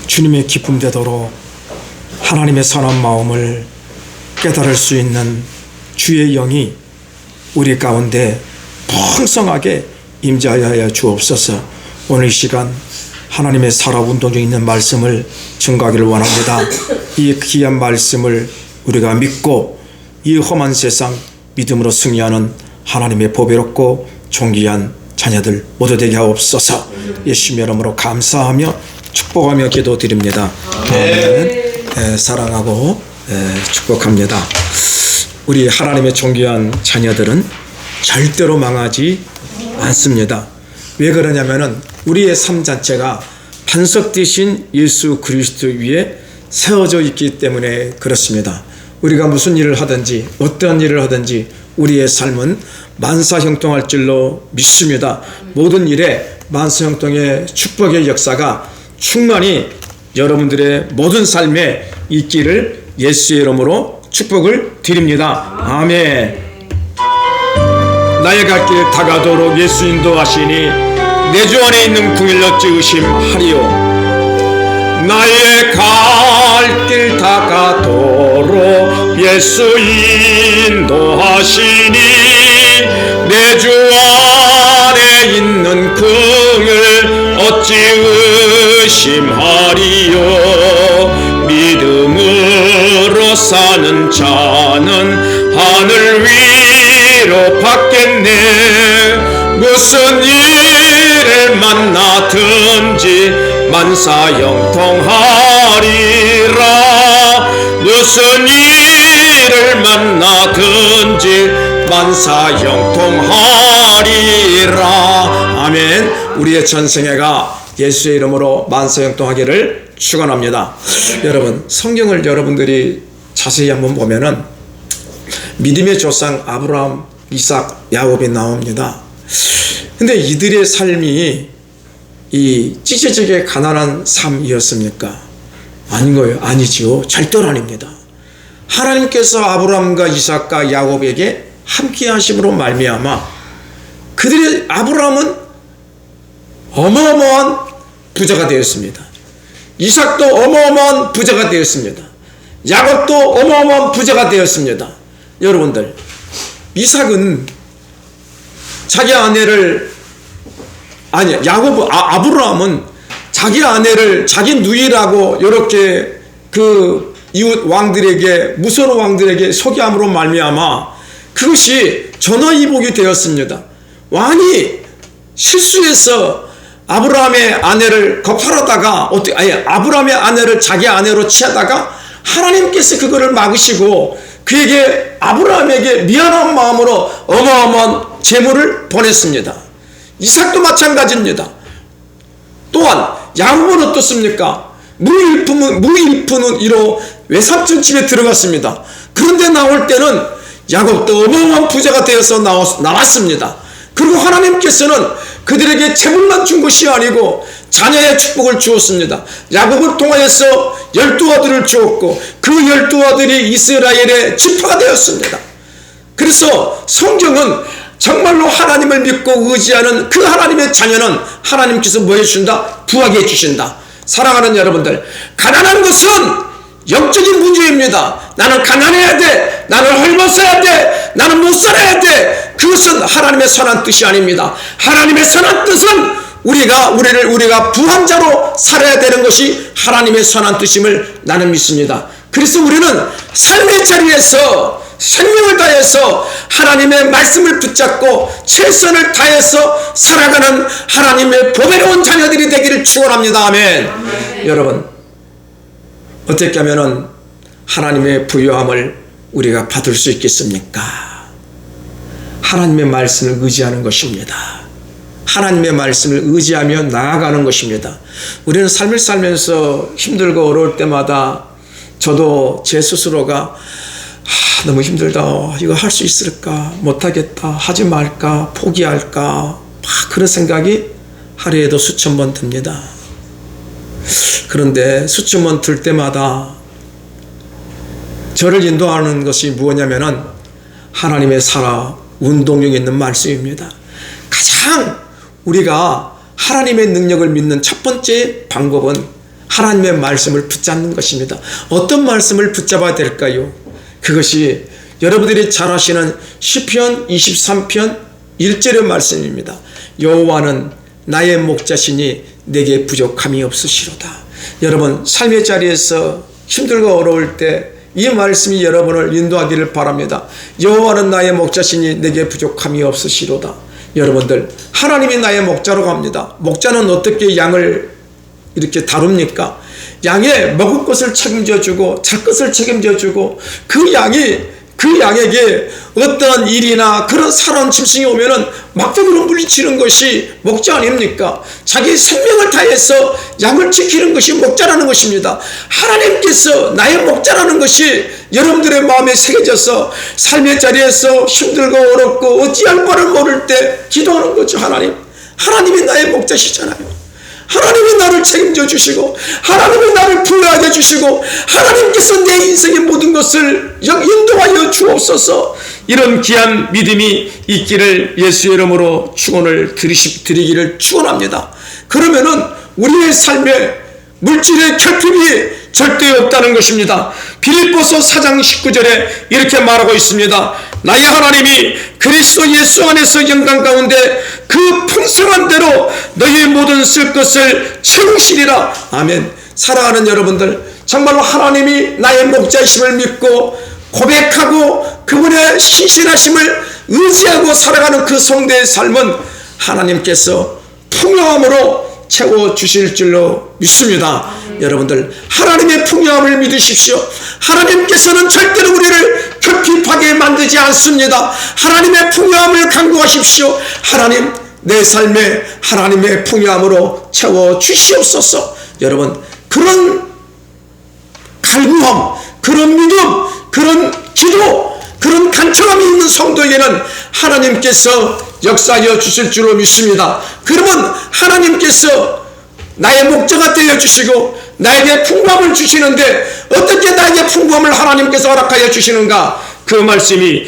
주님의 기쁨 되도록 하나님의 선한 마음을 깨달을 수 있는 주의 영이 우리 가운데 풍성하게 임재하여 주옵소서. 오늘 이 시간 하나님의 살아운동 중에 있는 말씀을 증거하기를 원합니다. 이 귀한 말씀을 우리가 믿고 이 험한 세상 믿음으로 승리하는 하나님의 보배롭고 존귀한 자녀들 모두 되게 하옵소서. 예수님의 이름으로 감사하며 축복하며 기도드립니다. 사랑하고 축복합니다. 우리 하나님의 존귀한 자녀들은 절대로 망하지 않습니다. 왜 그러냐면은 우리의 삶 자체가 반석 되신 예수 그리스도 위에 세워져 있기 때문에 그렇습니다. 우리가 무슨 일을 하든지 어떠한 일을 하든지 우리의 삶은 만사형통할 줄로 믿습니다. 모든 일에 만사형통의 축복의 역사가 충만히 여러분들의 모든 삶에 있기를 예수의 이름으로 축복을 드립니다. 아멘. 나의 갈 길 다가도록 예수 인도하시니 내 주 안에 있는 궁일로 의심하리요. 나의 갈 길 다가도록 예수 인도하시니 내 주 안에 있는 궁을 어찌 의심하리요. 믿음으로 사는 자는 하늘 위로 받겠네. 무슨 일을 만나든지 만사형통하리라. 무슨 일을 만나든지 만사형통하리라. 아멘. 우리의 전생애가 예수의 이름으로 만사형통하기를 축원합니다. 여러분, 성경을 여러분들이 자세히 한번 보면은 믿음의 조상 아브라함, 이삭, 야곱이 나옵니다. 근데 이들의 삶이 이 찢어지게 가난한 삶이었습니까? 아닌 거예요. 아니지요. 절대로 아닙니다. 하나님께서 아브라함과 이삭과 야곱에게 함께 하심으로 말미암아 그들의 아브라함은 어마어마한 부자가 되었습니다. 이삭도 어마어마한 부자가 되었습니다. 야곱도 어마어마한 부자가 되었습니다. 여러분들, 이삭은 자기 아내를 아브라함은 자기 아내를 자기 누이라고 이렇게 그 이웃 왕들에게 무서운 왕들에게 소개함으로 말미암아 그것이 전화위복이 되었습니다. 왕이 실수해서 아브라함의 아내를 거절하다가 아브라함의 아내를 자기 아내로 취하다가 하나님께서 그거를 막으시고 그에게 아브라함에게 미안한 마음으로 어마어마한 재물을 보냈습니다. 이삭도 마찬가지입니다. 또한 야곱은 어떻습니까? 무일푼은 이로 외삼촌 집에 들어갔습니다. 그런데 나올 때는 야곱도 어마어마한 부자가 되어서 나왔습니다. 그리고 하나님께서는 그들에게 재물만 준 것이 아니고 자녀의 축복을 주었습니다. 야곱을 통하여서 12아들을 주었고 그 12아들이 이스라엘의 지파가 되었습니다. 그래서 성경은 정말로 하나님을 믿고 의지하는 그 하나님의 자녀는 하나님께서 뭐 해주신다? 부하게 해주신다. 사랑하는 여러분들, 가난한 것은 영적인 문제입니다. 나는 가난해야 돼. 나는 헐벗어야 돼. 나는 못 살아야 돼. 그것은 하나님의 선한 뜻이 아닙니다. 하나님의 선한 뜻은 우리가 부한 자로 살아야 되는 것이 하나님의 선한 뜻임을 나는 믿습니다. 그래서 우리는 삶의 자리에서 생명을 다해서 하나님의 말씀을 붙잡고 최선을 다해서 살아가는 하나님의 보배로운 자녀들이 되기를 축원합니다. 아멘. 여러분, 어떻게 하면은 하나님의 부요함을 우리가 받을 수 있겠습니까? 하나님의 말씀을 의지하는 것입니다. 하나님의 말씀을 의지하며 나아가는 것입니다. 우리는 삶을 살면서 힘들고 어려울 때마다 저도 제 스스로가 너무 힘들다. 이거 할 수 있을까? 못하겠다. 하지 말까? 포기할까? 그런 생각이 하루에도 수천 번 듭니다. 그런데 수천 번 들 때마다 저를 인도하는 것이 무엇이냐면은 하나님의 살아 운동력이 있는 말씀입니다. 가장 우리가 하나님의 능력을 믿는 첫 번째 방법은 하나님의 말씀을 붙잡는 것입니다. 어떤 말씀을 붙잡아야 될까요? 그것이 여러분들이 잘 아시는 시편 23편 1절의 말씀입니다. 여호와는 나의 목자시니 내게 부족함이 없으시로다. 여러분, 삶의 자리에서 힘들고 어려울 때 이 말씀이 여러분을 인도하기를 바랍니다. 여호와는 나의 목자시니 내게 부족함이 없으시로다. 여러분들, 하나님이 나의 목자라고 합니다. 목자는 어떻게 양을 이렇게 다룹니까? 양의 먹을 것을 책임져 주고 잘 것을 책임져 주고 그 양에게 어떠한 일이나 그런 살아온 짐승이 오면은 막대기로 물리치는 것이 목자 아닙니까? 자기 생명을 다해서 양을 지키는 것이 목자라는 것입니다. 하나님께서 나의 목자라는 것이 여러분들의 마음에 새겨져서 삶의 자리에서 힘들고 어렵고 어찌할 바를 모를 때 기도하는 거죠. 하나님이 나의 목자시잖아요. 하나님이 나를 책임져 주시고 하나님이 나를 불러하게 주시고 하나님께서 내 인생의 모든 것을 인도하여 주옵소서. 이런 귀한 믿음이 있기를 예수의 이름으로 축원을 드리기를 축원합니다. 그러면은 우리의 삶에 물질의 결핍이 절대 없다는 것입니다. 빌립보서 4장 19절에 이렇게 말하고 있습니다. 나의 하나님이 그리스도 예수 안에서 영광 가운데 그 풍성한 대로 너희의 모든 쓸 것을 채우시리라. 아멘. 사랑하는 여러분들, 정말로 하나님이 나의 목자이심을 믿고 고백하고 그분의 신실하심을 의지하고 살아가는 그 성도의 삶은 하나님께서 풍요함으로 채워주실 줄로 믿습니다. 여러분들, 하나님의 풍요함을 믿으십시오. 하나님께서는 절대로 우리를 결핍하게 만들지 않습니다. 하나님의 풍요함을 간구하십시오. 하나님, 내 삶에 하나님의 풍요함으로 채워주시옵소서. 여러분, 그런 갈구함, 그런 믿음, 그런 기도, 그런 간청함이 있는 성도에게는 하나님께서 역사하여 주실 줄로 믿습니다. 그러면 하나님께서 나의 목자가 되어주시고 나에게 풍부함을 주시는데 어떻게 나에게 풍부함을 하나님께서 허락하여 주시는가? 그 말씀이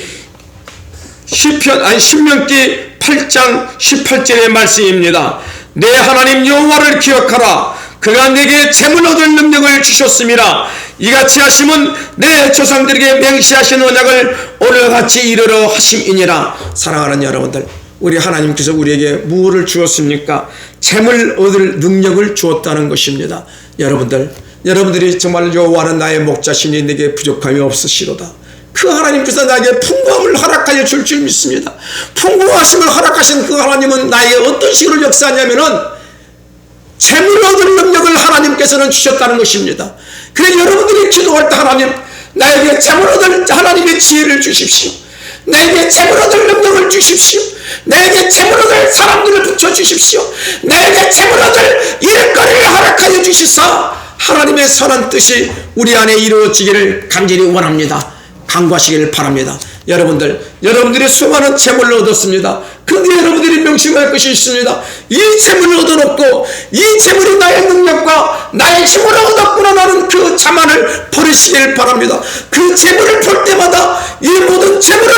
신명기 8장 18절의 말씀입니다. 내 하나님 여호와를 기억하라. 그가 내게 재물 얻을 능력을 주셨음이라. 이같이 하심은 내 조상들에게 맹세하신 언약을 오늘같이 이루려 하심이니라. 사랑하는 여러분들, 우리 하나님께서 우리에게 무엇을 주었습니까? 재물 얻을 능력을 주었다는 것입니다. 여러분들이 정말 여호와는 나의 목자시니 내게 부족함이 없으시로다. 그 하나님께서 나에게 풍부함을 허락하여 줄 줄 믿습니다. 풍부하심을 허락하신 그 하나님은 나에게 어떤 식으로 역사하냐면은 재물 얻을 능력을 하나님께서는 주셨다는 것입니다. 그래서 여러분들이 기도할 때 하나님, 나에게 재물 얻을 하나님의 지혜를 주십시오. 나에게 재물 얻을 능력을 주십시오. 나에게 재물 얻을 사람들을 붙여주십시오. 나에게 재물 얻을 일거리를 허락하여 주시사 하나님의 선한 뜻이 우리 안에 이루어지기를 간절히 원합니다. 간구하시기를 바랍니다. 여러분들이 수많은 재물을 얻었습니다. 그런데 여러분들이 명심할 것이 있습니다. 이 재물을 얻어놓고 이 재물이 나의 능력과 나의 힘으로 얻었구나 하는 그 자만을 버리시기를 바랍니다. 그 재물을 볼 때마다 이 모든 재물은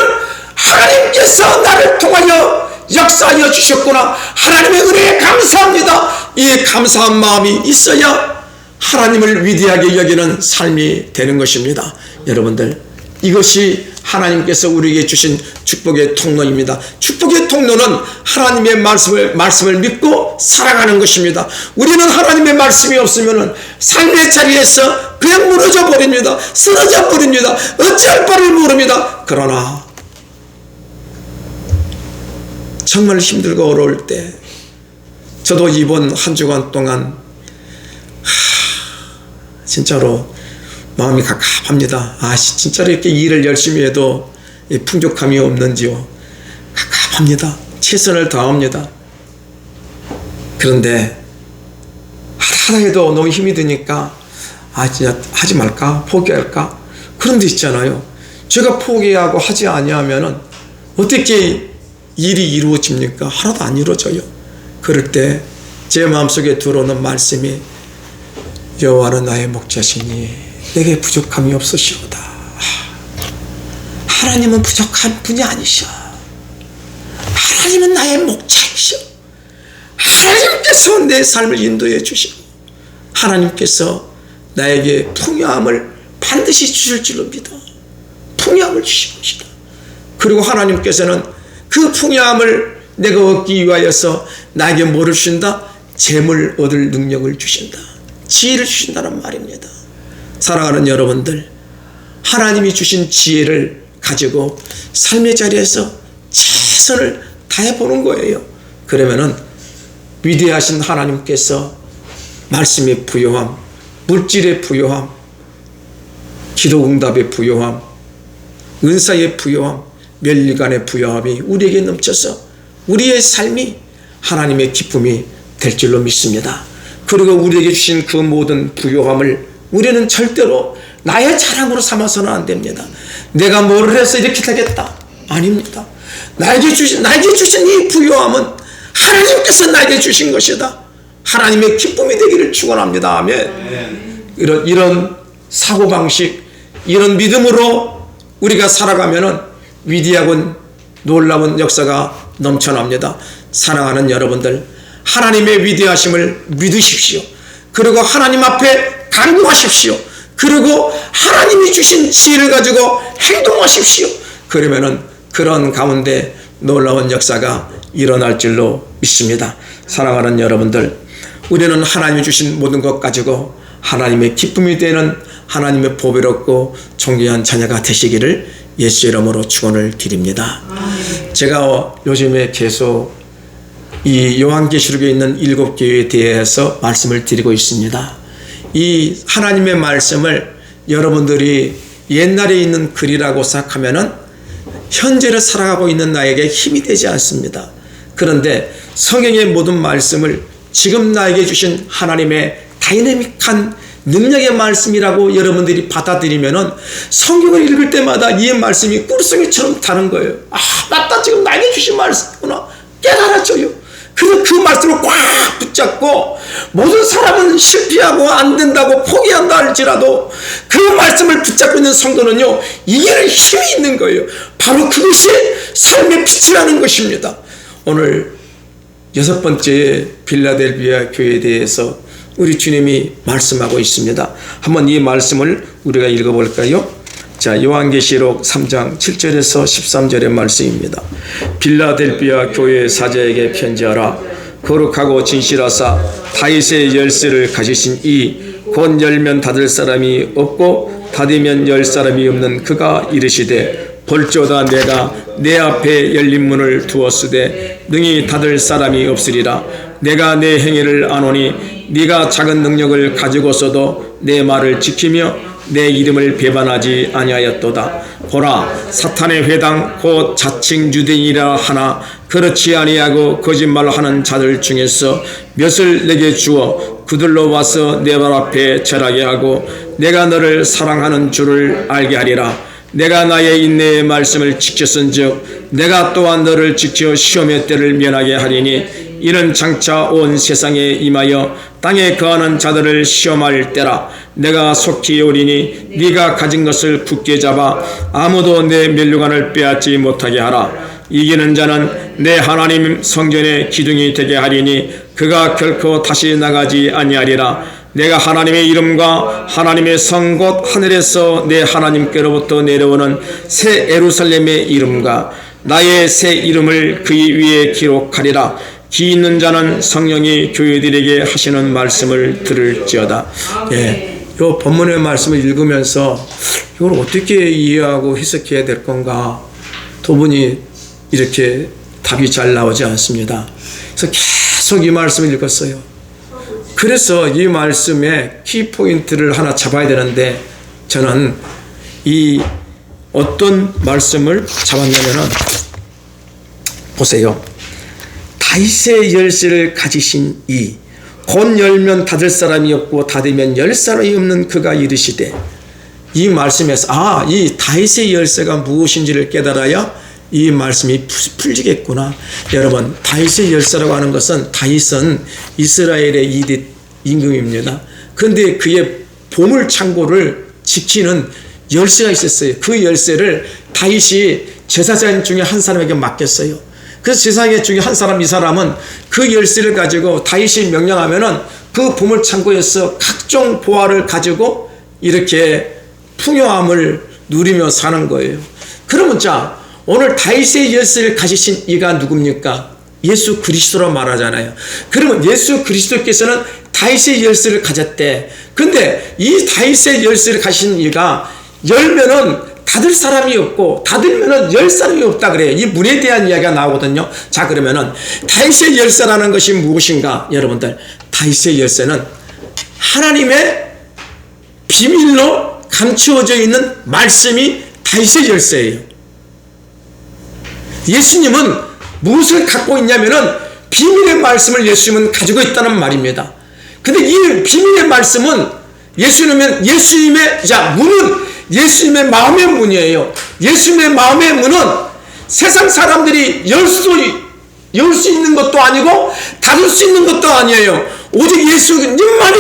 하나님께서 나를 통하여 역사하여 주셨구나, 하나님의 은혜에 감사합니다. 이 감사한 마음이 있어야 하나님을 위대하게 여기는 삶이 되는 것입니다. 여러분들, 이것이 하나님께서 우리에게 주신 축복의 통로입니다. 축복의 통로는 하나님의 말씀을 믿고 살아가는 것입니다. 우리는 하나님의 말씀이 없으면 삶의 자리에서 그냥 무너져 버립니다. 쓰러져 버립니다. 어찌할 바를 모릅니다. 그러나 정말 힘들고 어려울 때, 저도 이번 한 주간 동안 진짜로 마음이 갑갑합니다. 진짜로 이렇게 일을 열심히 해도 풍족함이 없는지요. 갑갑합니다. 최선을 다합니다. 그런데 하다 해도 너무 힘이 드니까 진짜 하지 말까? 포기할까? 그런 데 있잖아요. 제가 포기하고 하지 아니하면은 어떻게 일이 이루어집니까? 하나도 안 이루어져요. 그럴 때 제 마음속에 들어오는 말씀이 여호와는 나의 목자시니 내게 부족함이 없으시로다. 하나님은 부족한 분이 아니셔. 하나님은 나의 목자이셔. 하나님께서 내 삶을 인도해 주시고 하나님께서 나에게 풍요함을 반드시 주실 줄로 믿어. 풍요함을 주실 것이다. 그리고 하나님께서는 그 풍요함을 내가 얻기 위하여서 나에게 뭐를 주신다? 재물 얻을 능력을 주신다. 지혜를 주신다는 말입니다. 사랑하는 여러분들, 하나님이 주신 지혜를 가지고 삶의 자리에서 최선을 다해보는 거예요. 그러면은 위대하신 하나님께서 말씀의 부요함, 물질의 부요함, 기도응답의 부요함, 은사의 부요함, 멸리간의 부요함이 우리에게 넘쳐서 우리의 삶이 하나님의 기쁨이 될 줄로 믿습니다. 그리고 우리에게 주신 그 모든 부요함을 우리는 절대로 나의 자랑으로 삼아서는 안 됩니다. 내가 뭐를 해서 이렇게 되겠다. 아닙니다. 나에게 주신 이 부요함은 하나님께서 나에게 주신 것이다. 하나님의 기쁨이 되기를 축원합니다. 아멘. 이런 사고방식, 이런 믿음으로 우리가 살아가면은 위대하고 놀라운 역사가 넘쳐납니다. 사랑하는 여러분들, 하나님의 위대하심을 믿으십시오. 그리고 하나님 앞에 간구하십시오. 그리고 하나님이 주신 지혜를 가지고 행동하십시오. 그러면은 그런 가운데 놀라운 역사가 일어날 줄로 믿습니다. 사랑하는 여러분들, 우리는 하나님이 주신 모든 것 가지고 하나님의 기쁨이 되는 하나님의 보배를 얻고 존귀한 자녀가 되시기를 예수 이름으로 축원을 드립니다. 제가 요즘에 계속 이 요한계시록에 있는 7교회에 대해서 말씀을 드리고 있습니다. 이 하나님의 말씀을 여러분들이 옛날에 있는 글이라고 생각하면은 현재를 살아가고 있는 나에게 힘이 되지 않습니다. 그런데 성경의 모든 말씀을 지금 나에게 주신 하나님의 다이내믹한 능력의 말씀이라고 여러분들이 받아들이면은 성경을 읽을 때마다 이 말씀이 꿀송이처럼 다른 거예요. 아, 맞다. 지금 나에게 주신 말씀이구나. 깨달아져요. 그래서 그 말씀을 꽉 붙잡고 모든 사람은 실패하고 안 된다고 포기한다 할지라도 그 말씀을 붙잡고 있는 성도는요, 이기는 힘이 있는 거예요. 바로 그것이 삶의 빛이라는 것입니다. 오늘 6번째 빌라델비아 교회에 대해서 우리 주님이 말씀하고 있습니다. 한번 이 말씀을 우리가 읽어볼까요? 자, 요한계시록 3장 7절에서 13절의 말씀입니다. 빌라델비아 교회 사자에게 편지하라. 거룩하고 진실하사 다윗의 열쇠를 가지신 이 곧 열면 닫을 사람이 없고 닫으면 열 사람이 없는 그가 이르시되 볼지어다 내가 내 앞에 열린 문을 두었으되 능히 닫을 사람이 없으리라. 내가 내 행위를 아노니 네가 작은 능력을 가지고서도 내 말을 지키며 내 이름을 배반하지 아니하였도다. 보라, 사탄의 회당 곧 자칭 유대인이라 하나 그렇지 아니하고 거짓말하는 자들 중에서 몇을 내게 주어 그들로 와서 내 발 앞에 절하게 하고 내가 너를 사랑하는 줄을 알게 하리라. 내가 나의 인내의 말씀을 지켰은즉 내가 또한 너를 지켜 시험의 때를 면하게 하리니 이는 장차 온 세상에 임하여 땅에 거하는 자들을 시험할 때라. 내가 속히 오리니 네가 가진 것을 굳게 잡아 아무도 내 면류관을 빼앗지 못하게 하라. 이기는 자는 내 하나님 성전의 기둥이 되게 하리니 그가 결코 다시 나가지 아니하리라. 내가 하나님의 이름과 하나님의 성 곧 하늘에서 내 하나님께로부터 내려오는 새 예루살렘의 이름과 나의 새 이름을 그 위에 기록하리라. 귀 있는 자는 성령이 교회들에게 하시는 말씀을 들을지어다. 예, 이 본문의 말씀을 읽으면서 이걸 어떻게 이해하고 해석해야 될 건가 두 분이 이렇게 답이 잘 나오지 않습니다. 그래서 계속 이 말씀을 읽었어요. 그래서 이 말씀의 키포인트를 하나 잡아야 되는데 저는 이 어떤 말씀을 잡았냐면은 보세요. 다윗의 열쇠를 가지신 이 곧 열면 닫을 사람이 없고 닫으면 열 사람이 없는 그가 이르시되, 이 말씀에서 이 다윗의 열쇠가 무엇인지를 깨달아야 이 말씀이 풀리겠구나. 여러분, 다윗의 열쇠라고 하는 것은 다윗은 이스라엘의 2대 임금입니다. 그런데 그의 보물 창고를 지키는 열쇠가 있었어요. 그 열쇠를 다윗이 제사장 중에 한 사람에게 맡겼어요. 그래서 제사장 중에 한 사람, 이 사람은 그 열쇠를 가지고 다윗이 명령하면은 그 보물창고에서 각종 보화를 가지고 이렇게 풍요함을 누리며 사는 거예요. 그러면 자, 오늘 다윗의 열쇠를 가지신 이가 누굽니까? 예수 그리스도로 말하잖아요. 그러면 예수 그리스도께서는 다윗의 열쇠를 가졌대. 근데 이 다윗의 열쇠를 가진 이가 열면은 닫을 사람이 없고 닫으면은 열 사람이 없다 그래요. 이 문에 대한 이야기가 나오거든요. 자, 그러면은 다윗의 열쇠라는 것이 무엇인가? 여러분들, 다윗의 열쇠는 하나님의 비밀로 감추어져 있는 말씀이 다윗의 열쇠예요. 예수님은 무엇을 갖고 있냐면은 비밀의 말씀을 예수님은 가지고 있다는 말입니다. 근데 이 비밀의 말씀은 예수님의 자, 문은 예수님의 마음의 문이에요. 예수님의 마음의 문은 세상 사람들이 열 수 있는 것도 아니고 닫을 수 있는 것도 아니에요. 오직 예수님만이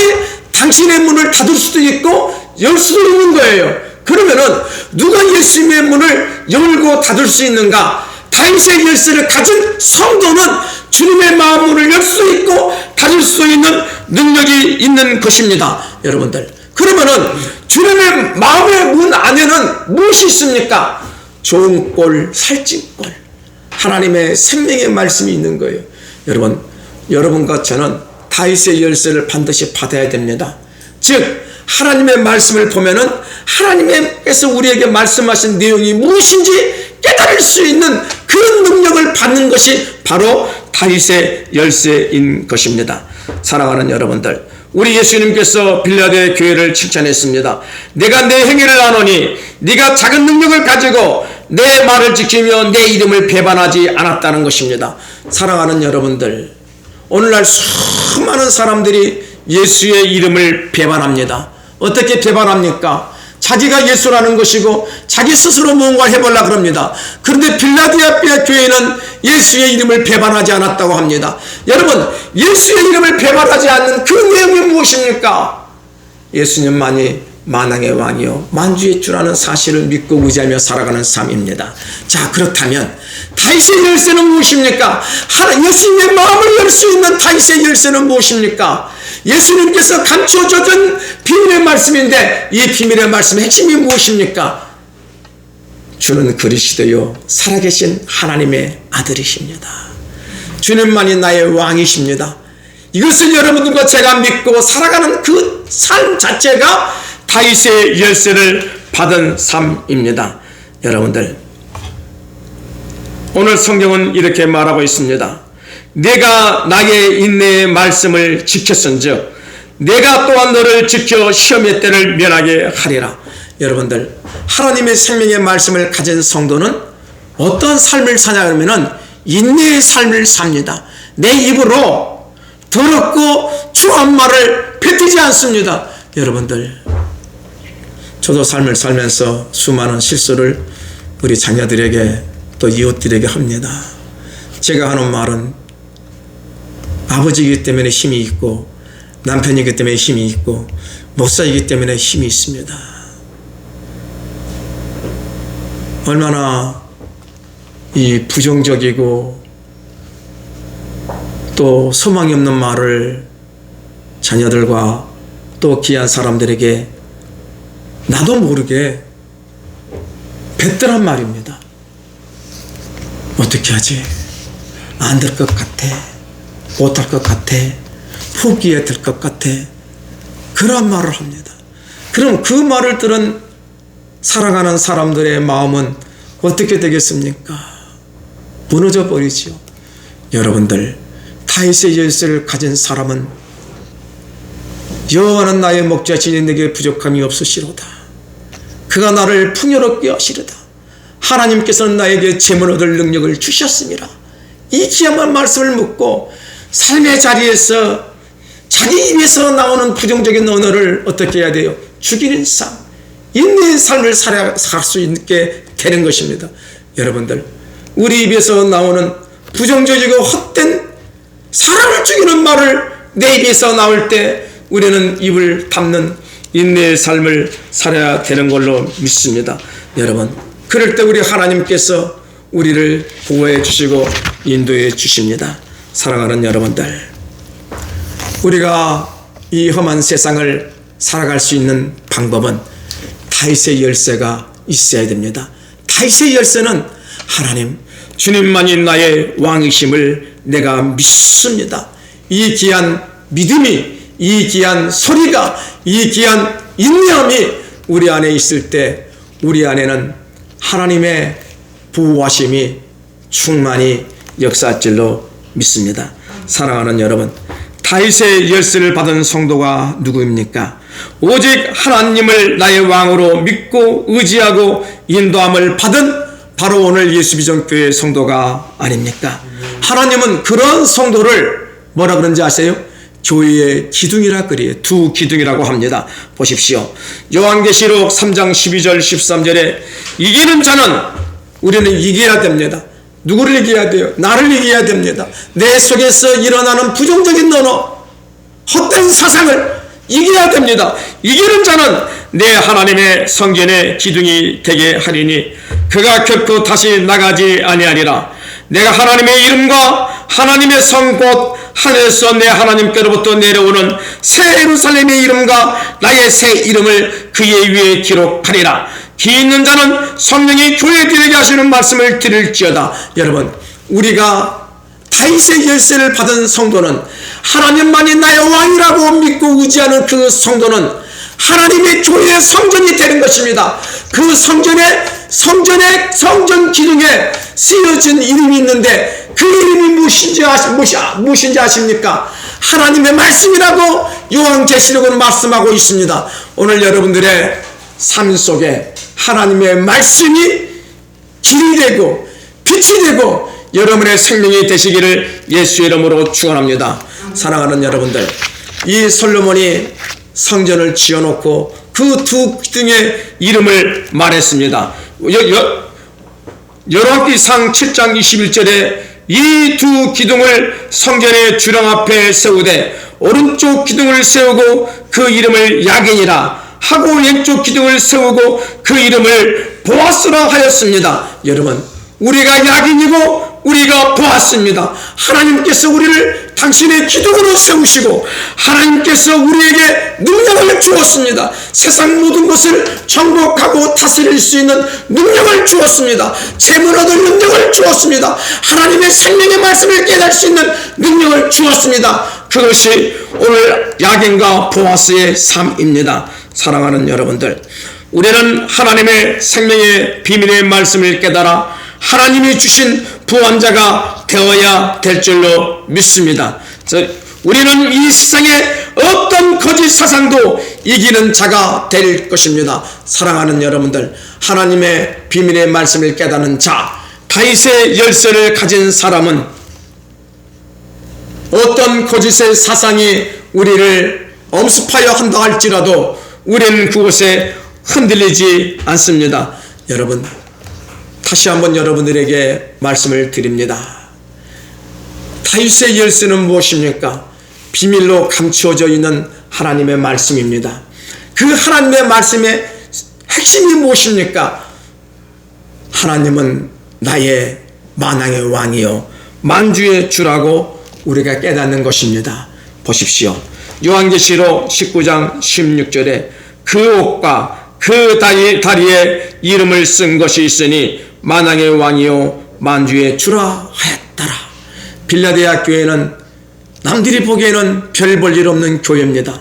당신의 문을 닫을 수도 있고 열 수도 있는 거예요. 그러면은 누가 예수님의 문을 열고 닫을 수 있는가? 다윗의 열쇠를 가진 성도는 주님의 마음 문을 열 수 있고 닫을 수 있는 능력이 있는 것입니다. 여러분들, 그러면은 주님의 마음의 문 안에는 무엇이 있습니까? 좋은 꼴, 살찐 꼴, 하나님의 생명의 말씀이 있는 거예요. 여러분, 여러분과 저는 다윗의 열쇠를 반드시 받아야 됩니다. 즉 하나님의 말씀을 보면은 하나님께서 우리에게 말씀하신 내용이 무엇인지 깨달을 수 있는 그런 능력을 받는 것이 바로 다윗의 열쇠인 것입니다. 사랑하는 여러분들, 우리 예수님께서 빌라델 교회를 칭찬했습니다. 내가 내 행위를 아노니 네가 작은 능력을 가지고 내 말을 지키며 내 이름을 배반하지 않았다는 것입니다. 사랑하는 여러분들, 오늘날 수많은 사람들이 예수의 이름을 배반합니다. 어떻게 배반합니까? 자기가 예수라는 것이고 자기 스스로 무언가 해보려고 그럽니다. 그런데 빌라델피아 교회는 예수의 이름을 배반하지 않았다고 합니다. 여러분, 예수의 이름을 배반하지 않는 그 내용이 무엇입니까? 예수님만이 만왕의 왕이요 만주의 주라는 사실을 믿고 의지하며 살아가는 삶입니다. 자, 그렇다면 다윗의 열쇠는 무엇입니까? 예수님의 마음을 열 수 있는 다윗의 열쇠는 무엇입니까? 예수님께서 감추어준 비밀의 말씀인데 이 비밀의 말씀의 핵심이 무엇입니까? 주는 그리스도요 살아계신 하나님의 아들이십니다. 주님만이 나의 왕이십니다. 이것을 여러분들과 제가 믿고 살아가는 그 삶 자체가 다윗의 열쇠를 받은 삶입니다. 여러분들, 오늘 성경은 이렇게 말하고 있습니다. 내가 나의 인내의 말씀을 지켰은즉 내가 또한 너를 지켜 시험의 때를 면하게 하리라. 여러분들, 하나님의 생명의 말씀을 가진 성도는 어떤 삶을 사냐 하면은 인내의 삶을 삽니다. 내 입으로 더럽고 추한 말을 뱉지 않습니다. 여러분들, 저도 삶을 살면서 수많은 실수를 우리 자녀들에게 또 이웃들에게 합니다. 제가 하는 말은 아버지이기 때문에 힘이 있고 남편이기 때문에 힘이 있고 목사이기 때문에 힘이 있습니다. 얼마나 이 부정적이고 또 소망이 없는 말을 자녀들과 또 귀한 사람들에게 나도 모르게 뱉더란 말입니다. 어떻게 하지? 안 될 것 같아. 못할 것 같아. 포기해 될 것 같아. 그런 말을 합니다. 그럼 그 말을 들은 사랑하는 사람들의 마음은 어떻게 되겠습니까? 무너져 버리지요. 여러분들, 다윗의 열쇠를 가진 사람은 여호와는 나의 목자시니 내게 부족함이 없으시로다. 그가 나를 풍요롭게 하시리다. 하나님께서는 나에게 재물 얻을 능력을 주셨습니다. 이 귀한 말씀을 묻고 삶의 자리에서 자기 입에서 나오는 부정적인 언어를 어떻게 해야 돼요? 죽이는 삶, 인내의 삶을 살 수 있게 되는 것입니다. 여러분들, 우리 입에서 나오는 부정적이고 헛된 사람을 죽이는 말을 내 입에서 나올 때 우리는 입을 닫는 인내의 삶을 살아야 되는 걸로 믿습니다. 여러분, 그럴 때 우리 하나님께서 우리를 보호해 주시고 인도해 주십니다. 사랑하는 여러분들, 우리가 이 험한 세상을 살아갈 수 있는 방법은 다윗의 열쇠가 있어야 됩니다. 다윗의 열쇠는 하나님, 주님만이 나의 왕이심을 내가 믿습니다. 이 귀한 믿음이, 이 귀한 소리가, 이 귀한 인내함이 우리 안에 있을 때 우리 안에는 하나님의 보호하심이 충만히 역사할 줄로 믿습니다. 사랑하는 여러분, 다윗의 열쇠를 받은 성도가 누구입니까? 오직 하나님을 나의 왕으로 믿고 의지하고 인도함을 받은 바로 오늘 예수비전교회 성도가 아닙니까? 하나님은 그런 성도를 뭐라 그런지 아세요? 교회의 기둥이라 그래요. 두 기둥이라고 합니다. 보십시오. 요한계시록 3장 12절 13절에 이기는 자는, 우리는 이겨야 됩니다. 누구를 이겨야 돼요? 나를 이겨야 됩니다. 내 속에서 일어나는 부정적인 언어, 헛된 사상을 이겨야 됩니다. 이기는 자는 내 하나님의 성전의 기둥이 되게 하리니 그가 결코 다시 나가지 아니하리라. 내가 하나님의 이름과 하나님의 성 곧 하늘에서 내 하나님께로부터 내려오는 새 예루살렘의 이름과 나의 새 이름을 그의 위에 기록하리라. 귀 있는 자는 성령이 교회에 들게 하시는 말씀을 들을지어다. 여러분, 우리가 다윗의 열쇠를 받은 성도는, 하나님만이 나의 왕이라고 믿고 의지하는 그 성도는 하나님의 교회의 성전이 되는 것입니다. 그 성전의 성전 기둥에 쓰여진 이름이 있는데 그 이름이 무엇인지 아십니까? 하나님의 말씀이라고 요한계시록은 말씀하고 있습니다. 오늘 여러분들의 삶 속에 하나님의 말씀이 길이 되고 빛이 되고 여러분의 생명이 되시기를 예수의 이름으로 축원합니다. 사랑하는 여러분들, 이 솔로몬이 성전을 지어놓고 그 두 기둥의 이름을 말했습니다. 열왕기상 7장 21절에 이 두 기둥을 성전의 주랑 앞에 세우되 오른쪽 기둥을 세우고 그 이름을 야긴이라 하고 왼쪽 기둥을 세우고 그 이름을 보아스라 하였습니다. 여러분, 우리가 야긴이고 우리가 보았습니다. 하나님께서 우리를 당신의 기둥으로 세우시고 하나님께서 우리에게 능력을 주었습니다. 세상 모든 것을 정복하고 다스릴 수 있는 능력을 주었습니다. 재물 얻을 능력을 주었습니다. 하나님의 생명의 말씀을 깨달을 수 있는 능력을 주었습니다. 그것이 오늘 야긴과 보아스의 삶입니다. 사랑하는 여러분들, 우리는 하나님의 생명의 비밀의 말씀을 깨달아 하나님이 주신 부활자가 되어야 될 줄로 믿습니다. 우리는 이 세상의 어떤 거짓 사상도 이기는 자가 될 것입니다. 사랑하는 여러분들, 하나님의 비밀의 말씀을 깨닫는 자, 다윗의 열쇠를 가진 사람은 어떤 거짓의 사상이 우리를 엄습하여 한다 할지라도 우리는 그곳에 흔들리지 않습니다. 여러분, 다시 한번 여러분들에게 말씀을 드립니다. 다윗의 열쇠는 무엇입니까? 비밀로 감추어져 있는 하나님의 말씀입니다. 그 하나님의 말씀의 핵심이 무엇입니까? 하나님은 나의 만왕의 왕이요 만주의 주라고 우리가 깨닫는 것입니다. 보십시오. 요한계시록 19장 16절에 그 옷과 그 다리에 이름을 쓴 것이 있으니 만왕의 왕이요 만주의 주라 하였더라. 빌라델피아 교회는 남들이 보기에는 별 볼 일 없는 교회입니다.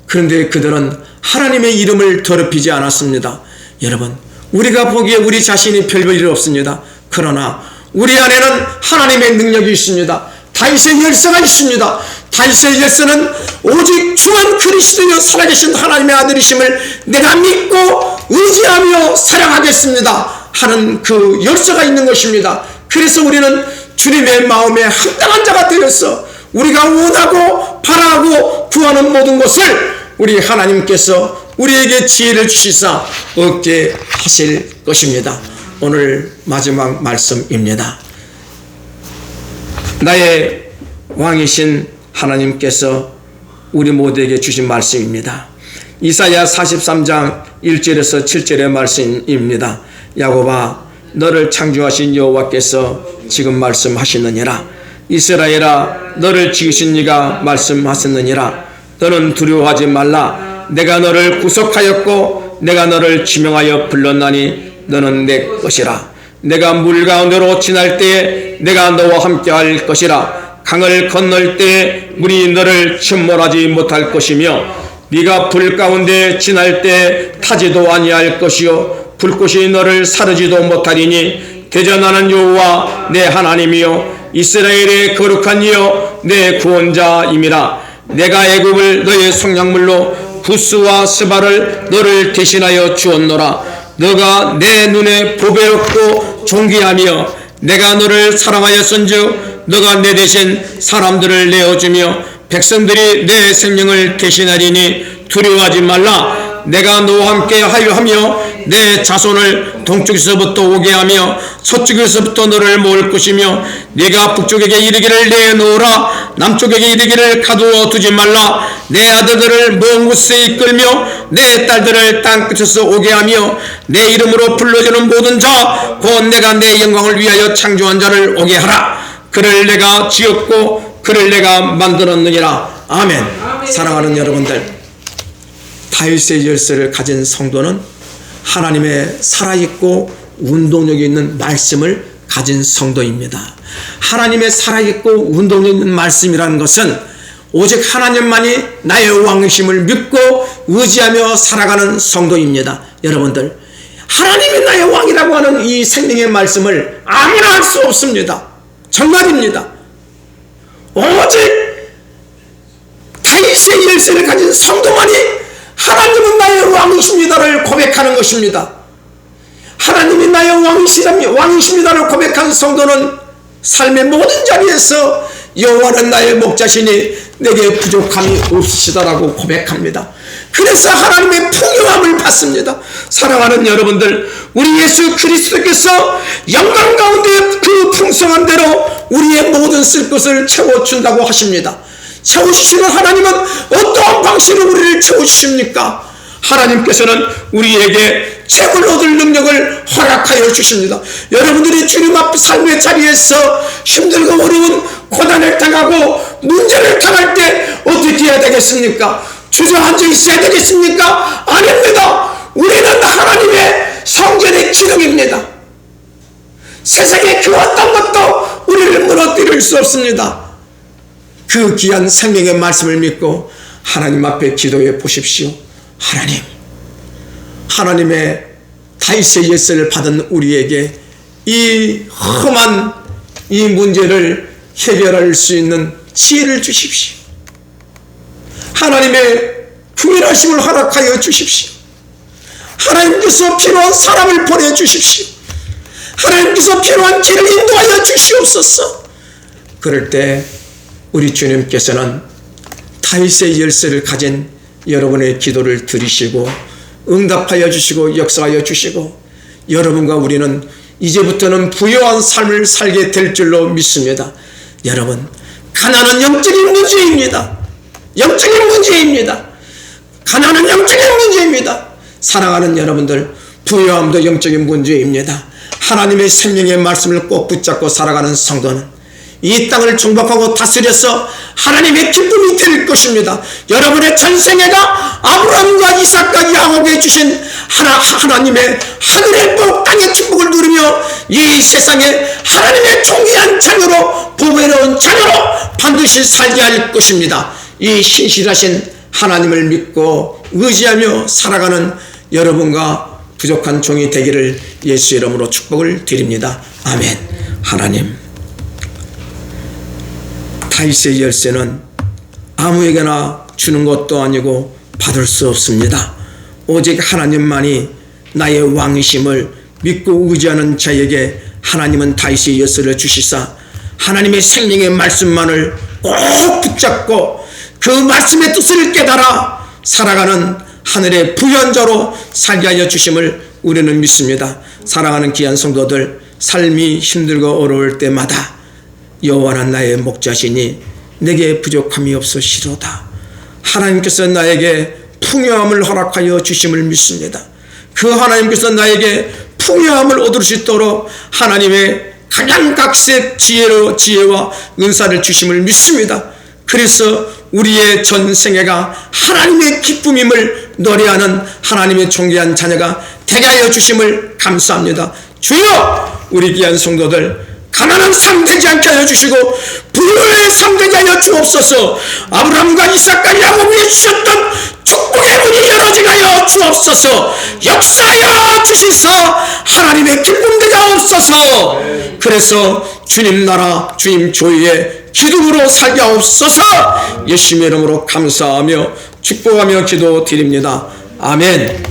그런데 그들은 하나님의 이름을 더럽히지 않았습니다. 여러분, 우리가 보기에 우리 자신이 별 볼 일 없습니다. 그러나 우리 안에는 하나님의 능력이 있습니다. 다윗의 열쇠가 있습니다. 다윗의 열쇠는 오직 주한 그리스도여 살아계신 하나님의 아들이심을 내가 믿고 의지하며 사랑하겠습니다 하는 그 열쇠가 있는 것입니다. 그래서 우리는 주님의 마음에 합당한 자가 되어서 우리가 원하고 바라고 구하는 모든 것을 우리 하나님께서 우리에게 지혜를 주시사 얻게 하실 것입니다. 오늘 마지막 말씀입니다. 나의 왕이신 하나님께서 우리 모두에게 주신 말씀입니다. 이사야 43장 1절에서 7절의 말씀입니다. 야곱아, 너를 창조하신 여호와께서 지금 말씀하시느니라. 이스라엘아, 너를 지으신 이가 말씀하셨느니라. 너는 두려워하지 말라. 내가 너를 구속하였고 내가 너를 지명하여 불렀나니 너는 내 것이라. 내가 물 가운데로 지날 때에 내가 너와 함께 할 것이라. 강을 건널 때에 물이 너를 침몰하지 못할 것이며 네가 불 가운데 지날 때 타지도 아니할 것이요 불꽃이 너를 사르지도 못하리니 대전하는 여호와 내 하나님이요 이스라엘의 거룩한 이여 내 구원자임이라. 내가 애굽을 너의 속량물로 부스와 스바를 너를 대신하여 주었노라. 너가 내 눈에 보배롭고 존귀하며 내가 너를 사랑하였은즉 너가 내 대신 사람들을 내어주며 백성들이 내 생명을 대신하리니 두려워하지 말라. 내가 너와 함께 하여 내 자손을 동쪽에서부터 오게 하며 서쪽에서부터 너를 모을 것이며 네가 북쪽에게 이르기를 내놓으라. 남쪽에게 이르기를 가두어 두지 말라. 내 아들들을 먼 곳에 이끌며 내 딸들을 땅끝에서 오게 하며 내 이름으로 불러주는 모든 자 곧 내가 내 영광을 위하여 창조한 자를 오게 하라. 그를 내가 지었고 그를 내가 만들었느니라. 아멘. 사랑하는 여러분들, 다윗의 열쇠를 가진 성도는 하나님의 살아있고 운동력이 있는 말씀을 가진 성도입니다. 하나님의 살아있고 운동력 있는 말씀이라는 것은 오직 하나님만이 나의 왕이심을 믿고 의지하며 살아가는 성도입니다. 여러분들, 하나님이 나의 왕이라고 하는 이 생명의 말씀을 아무나 할 수 없습니다. 정말입니다. 오직 다윗의 열쇠를 가진 성도만이 하나님은 나의 왕이십니다를 고백하는 것입니다. 하나님이 나의 왕이십니다를 고백한 성도는 삶의 모든 자리에서 여호와는 나의 목자시니 내게 부족함이 없으시다라고 고백합니다. 그래서 하나님의 풍요함을 받습니다. 사랑하는 여러분들, 우리 예수 그리스도께서 영광 가운데 그 풍성한 대로 우리의 모든 쓸 것을 채워준다고 하십니다. 채워주시는 하나님은 어떠한 방식으로 우리를 채워주십니까? 하나님께서는 우리에게 책을 얻을 능력을 허락하여 주십니다. 여러분들이 주님 앞 삶의 자리에서 힘들고 어려운 고난을 당하고 문제를 당할 때 어떻게 해야 되겠습니까? 주저앉아 있어야 되겠습니까? 아닙니다. 우리는 하나님의 성전의 기둥입니다. 세상의 그 어떤 것도 우리를 무너뜨릴 수 없습니다. 그 귀한 생명의 말씀을 믿고 하나님 앞에 기도해 보십시오. 하나님의 다윗의 열쇠를 받은 우리에게 이 험한 이 문제를 해결할 수 있는 지혜를 주십시오. 하나님의 풍요하심을 허락하여 주십시오. 하나님께서 필요한 사람을 보내주십시오. 하나님께서 필요한 길을 인도하여 주시옵소서. 그럴 때 우리 주님께서는 다윗의 열쇠를 가진 여러분의 기도를 들으시고 응답하여 주시고 역사하여 주시고 여러분과 우리는 이제부터는 부유한 삶을 살게 될 줄로 믿습니다. 여러분, 가난은 영적인 문제입니다. 영적인 문제입니다. 가난은 영적인 문제입니다. 사랑하는 여러분들, 부유함도 영적인 문제입니다. 하나님의 생명의 말씀을 꼭 붙잡고 살아가는 성도는 이 땅을 정복하고 다스려서 하나님의 기쁨이 될 것입니다. 여러분의 전생애가 아브라함과 이삭과 야곱에게 주신 하나님의 하늘의 복, 땅의 축복을 누리며 이 세상에 하나님의 존귀한 자녀로, 보배로운 자녀로 반드시 살게 할 것입니다. 이 신실하신 하나님을 믿고 의지하며 살아가는 여러분과 부족한 종이 되기를 예수 이름으로 축복을 드립니다. 아멘. 하나님, 다윗의 열쇠는 아무에게나 주는 것도 아니고 받을 수 없습니다. 오직 하나님만이 나의 왕이심을 믿고 의지하는 자에게 하나님은 다윗의 열쇠를 주시사 하나님의 생명의 말씀만을 꼭 붙잡고 그 말씀의 뜻을 깨달아 살아가는 하늘의 부유한 자로 살게 하여 주심을 우리는 믿습니다. 사랑하는 귀한 성도들, 삶이 힘들고 어려울 때마다 여호와는 나의 목자시니 내게 부족함이 없으시로다. 하나님께서 나에게 풍요함을 허락하여 주심을 믿습니다. 그 하나님께서 나에게 풍요함을 얻을 수 있도록 하나님의 각양각색 지혜와 은사를 주심을 믿습니다. 그래서 우리의 전생애가 하나님의 기쁨임을 노래하는 하나님의 존귀한 자녀가 되게 하여 주심을 감사합니다. 주여, 우리 귀한 성도들 가난한 삶 되지 않게 하여 주시고 부유의 삶 되게 하여 주옵소서. 아브라함과 이삭과 야곱이 주셨던 축복의 문이 열어지게 하여 주옵소서. 역사하여 주시소. 하나님의 기쁨 되게 하옵소서. 그래서 주님 나라 주님 조의의 기둥으로 살게 하옵소서. 예수님의 이름으로 감사하며 축복하며 기도드립니다. 아멘.